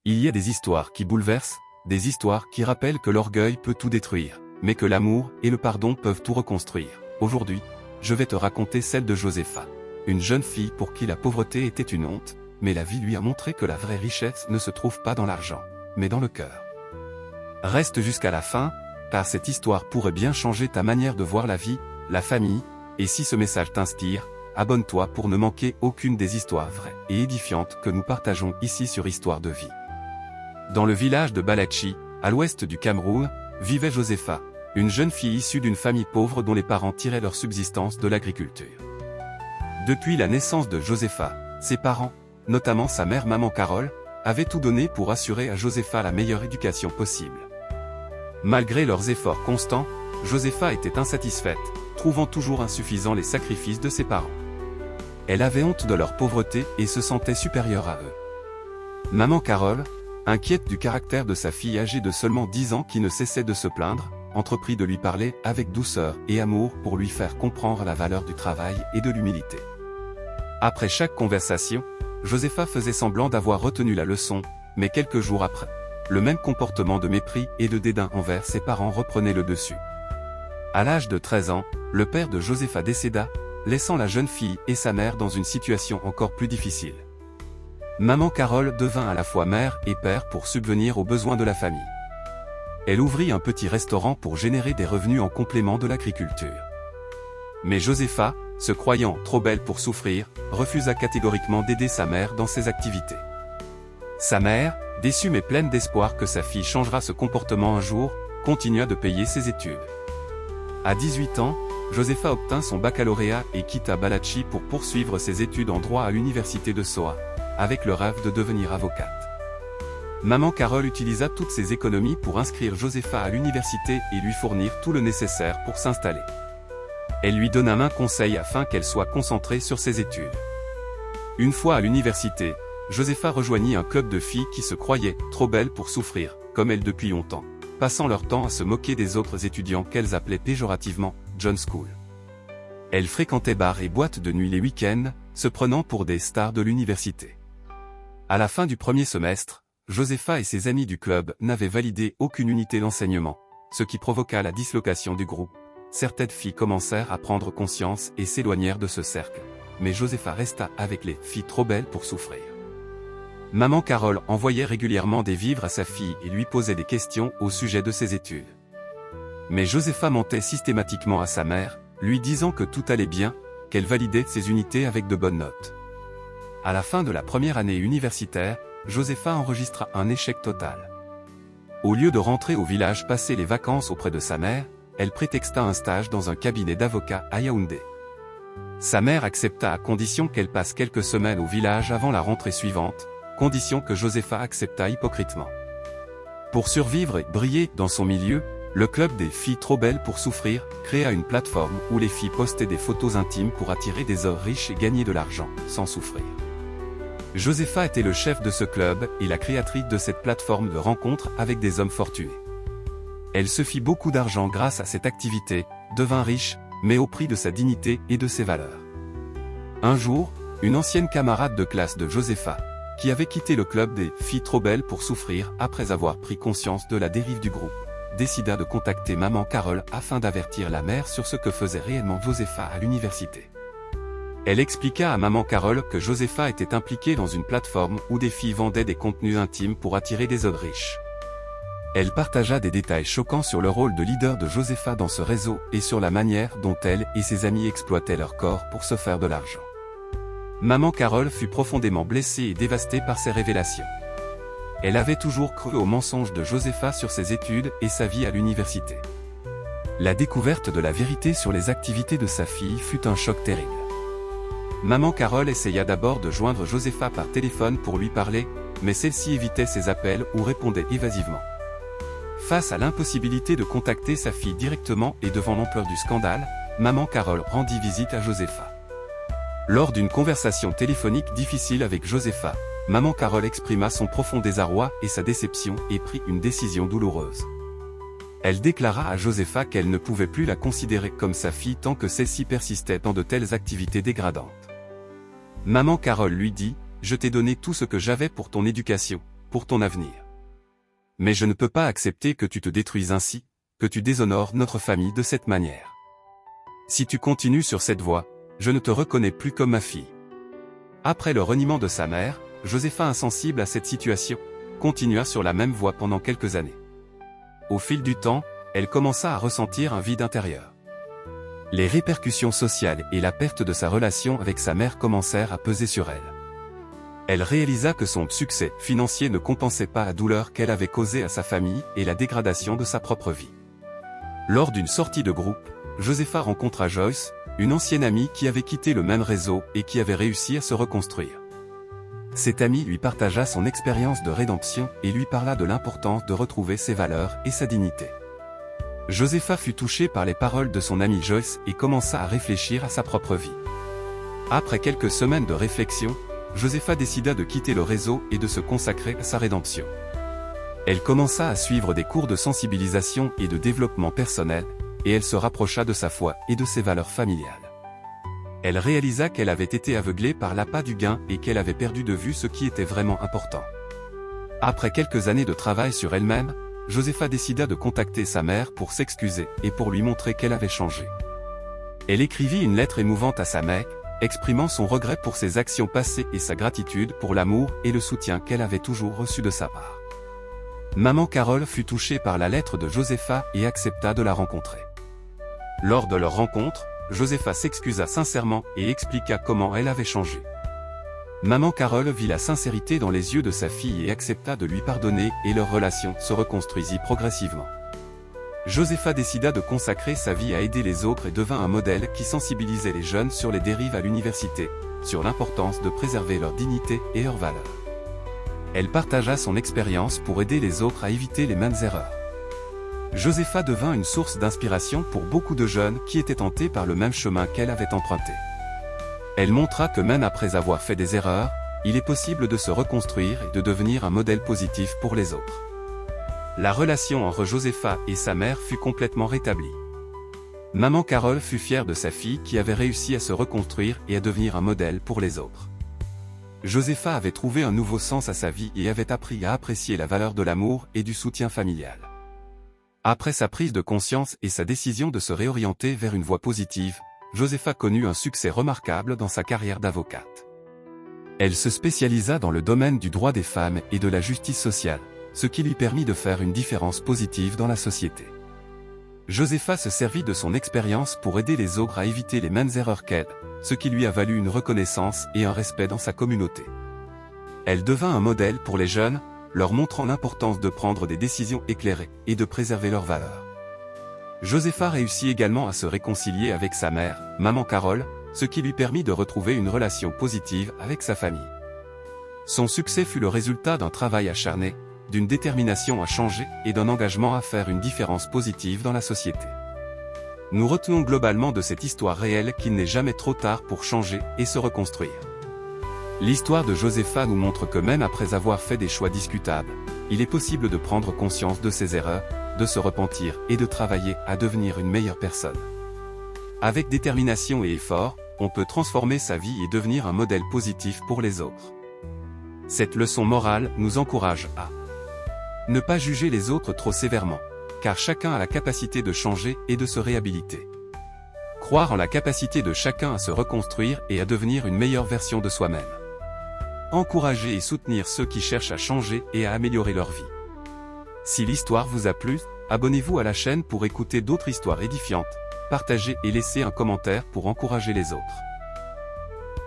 Il y a des histoires qui bouleversent, des histoires qui rappellent que l'orgueil peut tout détruire, mais que l'amour et le pardon peuvent tout reconstruire. Aujourd'hui, je vais te raconter celle de Josefa. Une jeune fille pour qui la pauvreté était une honte, mais la vie lui a montré que la vraie richesse ne se trouve pas dans l'argent, mais dans le cœur. Reste jusqu'à la fin, car cette histoire pourrait bien changer ta manière de voir la vie, la famille, et si ce message t'inspire, abonne-toi pour ne manquer aucune des histoires vraies et édifiantes que nous partageons ici sur Histoire de vie. Dans le village de Balachi, à l'ouest du Cameroun, vivait Josefa, une jeune fille issue d'une famille pauvre dont les parents tiraient leur subsistance de l'agriculture. Depuis la naissance de Josefa, ses parents, notamment sa mère maman Carole, avaient tout donné pour assurer à Josefa la meilleure éducation possible. Malgré leurs efforts constants, Josefa était insatisfaite, trouvant toujours insuffisants les sacrifices de ses parents. Elle avait honte de leur pauvreté et se sentait supérieure à eux. Maman Carole, inquiète du caractère de sa fille âgée de seulement 10 ans qui ne cessait de se plaindre, entreprit de lui parler avec douceur et amour pour lui faire comprendre la valeur du travail et de l'humilité. Après chaque conversation, Josefa faisait semblant d'avoir retenu la leçon, mais quelques jours après, le même comportement de mépris et de dédain envers ses parents reprenait le dessus. À l'âge de 13 ans, le père de Josefa décéda, laissant la jeune fille et sa mère dans une situation encore plus difficile. Maman Carole devint à la fois mère et père pour subvenir aux besoins de la famille. Elle ouvrit un petit restaurant pour générer des revenus en complément de l'agriculture. Mais Josefa, se croyant trop belle pour souffrir, refusa catégoriquement d'aider sa mère dans ses activités. Sa mère, déçue mais pleine d'espoir que sa fille changera ce comportement un jour, continua de payer ses études. À 18 ans, Josefa obtint son baccalauréat et quitta Balachi pour poursuivre ses études en droit à l'université de Soa, avec le rêve de devenir avocate. Maman Carole utilisa toutes ses économies pour inscrire Josefa à l'université et lui fournir tout le nécessaire pour s'installer. Elle lui donna maints conseils afin qu'elle soit concentrée sur ses études. Une fois à l'université, Josefa rejoignit un club de filles qui se croyaient trop belles pour souffrir, comme elle depuis longtemps, passant leur temps à se moquer des autres étudiants qu'elles appelaient péjorativement « John School ». Elle fréquentait bars et boîtes de nuit les week-ends, se prenant pour des stars de l'université. À la fin du premier semestre, Josefa et ses amis du club n'avaient validé aucune unité d'enseignement, ce qui provoqua la dislocation du groupe. Certaines filles commencèrent à prendre conscience et s'éloignèrent de ce cercle, mais Josefa resta avec les filles trop belles pour souffrir. Maman Carole envoyait régulièrement des vivres à sa fille et lui posait des questions au sujet de ses études. Mais Josefa mentait systématiquement à sa mère, lui disant que tout allait bien, qu'elle validait ses unités avec de bonnes notes. À la fin de la première année universitaire, Josefa enregistra un échec total. Au lieu de rentrer au village passer les vacances auprès de sa mère, elle prétexta un stage dans un cabinet d'avocats à Yaoundé. Sa mère accepta à condition qu'elle passe quelques semaines au village avant la rentrée suivante, condition que Josefa accepta hypocritement. Pour survivre et briller dans son milieu, le club des filles trop belles pour souffrir créa une plateforme où les filles postaient des photos intimes pour attirer des hommes riches et gagner de l'argent, sans souffrir. Josefa était le chef de ce club et la créatrice de cette plateforme de rencontres avec des hommes fortunés. Elle se fit beaucoup d'argent grâce à cette activité, devint riche, mais au prix de sa dignité et de ses valeurs. Un jour, une ancienne camarade de classe de Josefa, qui avait quitté le club des filles trop belles pour souffrir après avoir pris conscience de la dérive du groupe, décida de contacter maman Carole afin d'avertir la mère sur ce que faisait réellement Josefa à l'université. Elle expliqua à maman Carole que Josefa était impliquée dans une plateforme où des filles vendaient des contenus intimes pour attirer des hommes riches. Elle partagea des détails choquants sur le rôle de leader de Josefa dans ce réseau et sur la manière dont elle et ses amis exploitaient leur corps pour se faire de l'argent. Maman Carole fut profondément blessée et dévastée par ces révélations. Elle avait toujours cru aux mensonges de Josefa sur ses études et sa vie à l'université. La découverte de la vérité sur les activités de sa fille fut un choc terrible. Maman Carole essaya d'abord de joindre Josefa par téléphone pour lui parler, mais celle-ci évitait ses appels ou répondait évasivement. Face à l'impossibilité de contacter sa fille directement et devant l'ampleur du scandale, maman Carole rendit visite à Josefa. Lors d'une conversation téléphonique difficile avec Josefa, maman Carole exprima son profond désarroi et sa déception et prit une décision douloureuse. Elle déclara à Josefa qu'elle ne pouvait plus la considérer comme sa fille tant que celle-ci persistait dans de telles activités dégradantes. Maman Carole lui dit « Je t'ai donné tout ce que j'avais pour ton éducation, pour ton avenir. Mais je ne peux pas accepter que tu te détruises ainsi, que tu déshonores notre famille de cette manière. Si tu continues sur cette voie, je ne te reconnais plus comme ma fille. » Après le reniement de sa mère, Josépha, insensible à cette situation, continua sur la même voie pendant quelques années. Au fil du temps, elle commença à ressentir un vide intérieur. Les répercussions sociales et la perte de sa relation avec sa mère commencèrent à peser sur elle. Elle réalisa que son succès financier ne compensait pas la douleur qu'elle avait causée à sa famille et la dégradation de sa propre vie. Lors d'une sortie de groupe, Josépha rencontra Joyce, une ancienne amie qui avait quitté le même réseau et qui avait réussi à se reconstruire. Cette amie lui partagea son expérience de rédemption et lui parla de l'importance de retrouver ses valeurs et sa dignité. Josépha fut touchée par les paroles de son amie Joyce et commença à réfléchir à sa propre vie. Après quelques semaines de réflexion, Josépha décida de quitter le réseau et de se consacrer à sa rédemption. Elle commença à suivre des cours de sensibilisation et de développement personnel, et elle se rapprocha de sa foi et de ses valeurs familiales. Elle réalisa qu'elle avait été aveuglée par l'appât du gain et qu'elle avait perdu de vue ce qui était vraiment important. Après quelques années de travail sur elle-même, Josépha décida de contacter sa mère pour s'excuser et pour lui montrer qu'elle avait changé. Elle écrivit une lettre émouvante à sa mère, exprimant son regret pour ses actions passées et sa gratitude pour l'amour et le soutien qu'elle avait toujours reçu de sa part. Maman Carole fut touchée par la lettre de Josépha et accepta de la rencontrer. Lors de leur rencontre, Josépha s'excusa sincèrement et expliqua comment elle avait changé. Maman Carole vit la sincérité dans les yeux de sa fille et accepta de lui pardonner et leur relation se reconstruisit progressivement. Josépha décida de consacrer sa vie à aider les autres et devint un modèle qui sensibilisait les jeunes sur les dérives à l'université, sur l'importance de préserver leur dignité et leurs valeurs. Elle partagea son expérience pour aider les autres à éviter les mêmes erreurs. Josépha devint une source d'inspiration pour beaucoup de jeunes qui étaient tentés par le même chemin qu'elle avait emprunté. Elle montra que même après avoir fait des erreurs, il est possible de se reconstruire et de devenir un modèle positif pour les autres. La relation entre Josépha et sa mère fut complètement rétablie. Maman Carole fut fière de sa fille qui avait réussi à se reconstruire et à devenir un modèle pour les autres. Josépha avait trouvé un nouveau sens à sa vie et avait appris à apprécier la valeur de l'amour et du soutien familial. Après sa prise de conscience et sa décision de se réorienter vers une voie positive, Josépha connut un succès remarquable dans sa carrière d'avocate. Elle se spécialisa dans le domaine du droit des femmes et de la justice sociale, ce qui lui permit de faire une différence positive dans la société. Josépha se servit de son expérience pour aider les autres à éviter les mêmes erreurs qu'elle, ce qui lui a valu une reconnaissance et un respect dans sa communauté. Elle devint un modèle pour les jeunes, leur montrant l'importance de prendre des décisions éclairées et de préserver leurs valeurs. Josépha réussit également à se réconcilier avec sa mère, Maman Carole, ce qui lui permit de retrouver une relation positive avec sa famille. Son succès fut le résultat d'un travail acharné, d'une détermination à changer et d'un engagement à faire une différence positive dans la société. Nous retenons globalement de cette histoire réelle qu'il n'est jamais trop tard pour changer et se reconstruire. L'histoire de Josépha nous montre que même après avoir fait des choix discutables, il est possible de prendre conscience de ses erreurs, de se repentir et de travailler à devenir une meilleure personne. Avec détermination et effort, on peut transformer sa vie et devenir un modèle positif pour les autres. Cette leçon morale nous encourage à ne pas juger les autres trop sévèrement, car chacun a la capacité de changer et de se réhabiliter. Croire en la capacité de chacun à se reconstruire et à devenir une meilleure version de soi-même. Encourager et soutenir ceux qui cherchent à changer et à améliorer leur vie. Si l'histoire vous a plu, abonnez-vous à la chaîne pour écouter d'autres histoires édifiantes, partagez et laissez un commentaire pour encourager les autres.